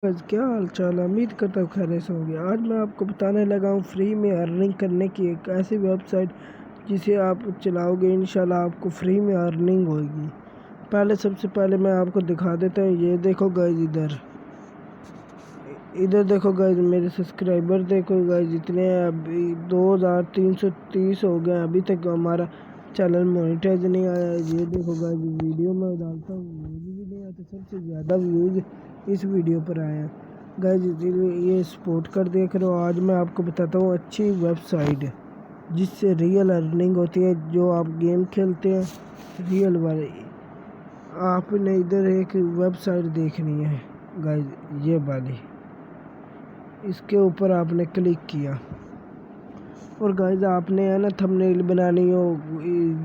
बस क्या हाल चाल है। उम्मीद करता हूँ खैरियत से होंगे। आज मैं आपको बताने लगा हूँ फ्री में अर्निंग करने की एक ऐसी वेबसाइट जिसे आप चलाओगे इंशाल्लाह आपको फ्री में अर्निंग होगी। सबसे पहले मैं आपको दिखा देता हूँ। ये देखो गाइस, इधर देखो गाइस, मेरे सब्सक्राइबर देखो गाइस जितने हैं। अभी 2330 हो गए। अभी तक हमारा चैनल मोनेटाइज नहीं आया। ये देखो गाइस, वीडियो में डालता हूँ व्यूज़ भी नहीं आते। सबसे ज़्यादा व्यूज़ इस वीडियो पर आए हैं गाइस, इसीलिए ये सपोर्ट कर दिया करो। आज मैं आपको बताता हूँ अच्छी वेबसाइट जिससे रियल अर्निंग होती है। जो आप गेम खेलते हैं रियल वाले, आपने इधर एक वेबसाइट देखनी है गाइस, ये वाली। इसके ऊपर आपने क्लिक किया और गाइस आपने है ना थंबनेल बनानी हो,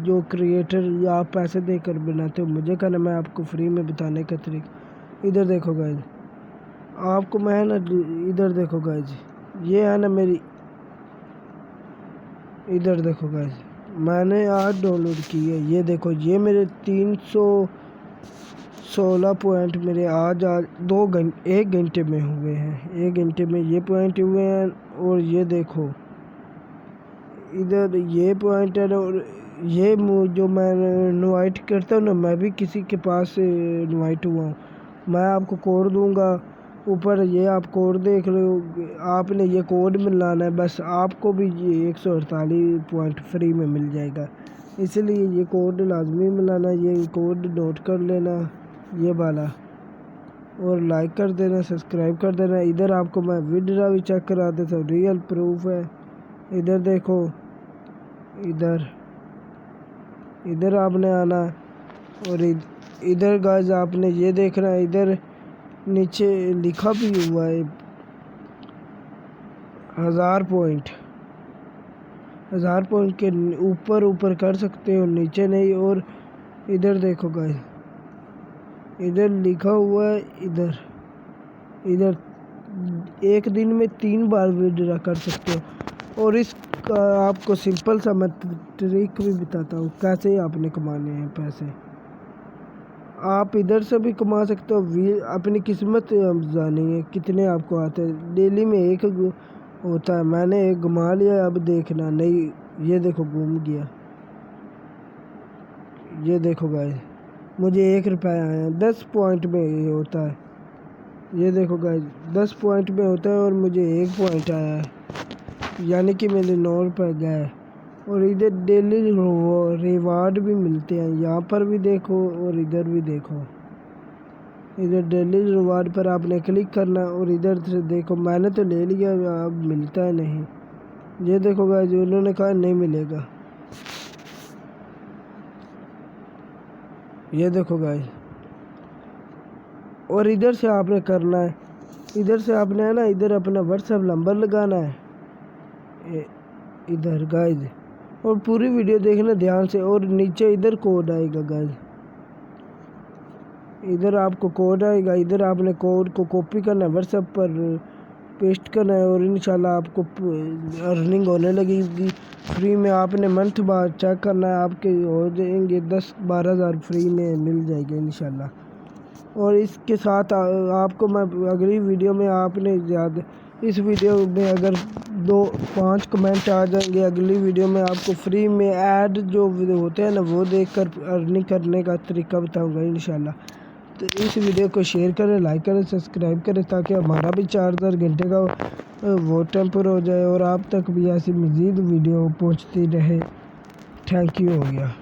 जो क्रिएटर या आप पैसे देकर बनाते हो, मुझे कहना, मैं आपको फ्री में बताने का तरीका। इधर देखो गाइस, आपको मैं ना, इधर देखो गाइस, ये है ना मेरी, इधर देखो गाइस, मैंने आज डाउनलोड की है। ये देखो, ये मेरे 316 पॉइंट मेरे आज 1 घंटे में हुए हैं। 1 घंटे में ये पॉइंट हुए हैं। और ये देखो इधर ये पॉइंट है। और ये जो मैं इनवाइट करता हूँ ना, मैं भी किसी के पास से इनवाइट हुआ हूँ। मैं आपको कोड दूंगा ऊपर, ये आप कोड देख रहे हो। आपने ये कोड मिलाना है, बस आपको भी ये 148 पॉइंट फ्री में मिल जाएगा। इसलिए ये कोड लाजमी मिलाना। ये कोड नोट कर लेना, ये वाला, और लाइक कर देना, सब्सक्राइब कर देना। इधर आपको मैं विड्रा भी चेक करा देता हूँ, रियल प्रूफ है। इधर देखो, इधर आपने आना। और इधर गाइस आपने ये देखना है, इधर नीचे लिखा भी हुआ है 1000 पॉइंट। 1000 पॉइंट के ऊपर कर सकते हो, नीचे नहीं। और इधर देखो गाइस, इधर लिखा हुआ है, इधर एक दिन में 3 बार विड्रा कर सकते हो। और इसका आपको सिंपल सा मैं ट्रिक भी बताता हूँ कैसे आपने कमाने हैं पैसे। आप इधर से भी कमा सकते हो। अपनी किस्मत जानी है कितने आपको आते हैं। डेली में एक होता है, मैंने एक घुमा लिया। अब देखना नहीं, ये देखो घूम गया। ये देखो गाइस, मुझे 1 रुपया आया। 10 पॉइंट में ये होता है। ये देखो गाइस, 10 पॉइंट में होता है और मुझे 1 पॉइंट आया है, यानी कि मेरे 9 रुपये गए। और इधर डेली रिवार्ड भी मिलते हैं। यहाँ पर भी देखो और इधर भी देखो। इधर डेली रिवार्ड पर आपने क्लिक करना और इधर से देखो, मैंने तो ले लिया, अब मिलता है नहीं। ये देखो गाइस, उन्होंने कहा नहीं मिलेगा। ये देखो गाइस, और इधर से आपने करना है, इधर से आपने है ना, इधर अपना व्हाट्सएप नंबर लगाना है इधर गाइस। और पूरी वीडियो देखना ध्यान से। और नीचे इधर कोड आएगा गाइस, इधर आपको कोड आएगा। इधर आपने कोड को कॉपी करना है, व्हाट्सएप पर पेस्ट करना है, और इंशाल्लाह आपको अर्निंग होने लगेगी फ्री में। आपने मंथ बाद चेक करना है, आपके हो जाएंगे 10-12 हज़ार फ्री में मिल जाएंगे इंशाल्लाह। और इसके साथ आपको मैं अगली वीडियो में, आपने ज़्यादा इस वीडियो में अगर 2-5 कमेंट आ जाएंगे, अगली वीडियो में आपको फ्री में ऐड जो होते हैं ना, वो देखकर अर्निंग करने का तरीका बताऊंगा इंशाल्लाह। तो इस वीडियो को शेयर करें, लाइक करें, सब्सक्राइब करें, ताकि हमारा भी 4-4 घंटे का वो टेम्पर हो जाए और आप तक भी ऐसी मज़ीद वीडियो पहुंचती रहे। थैंक यू हो गया।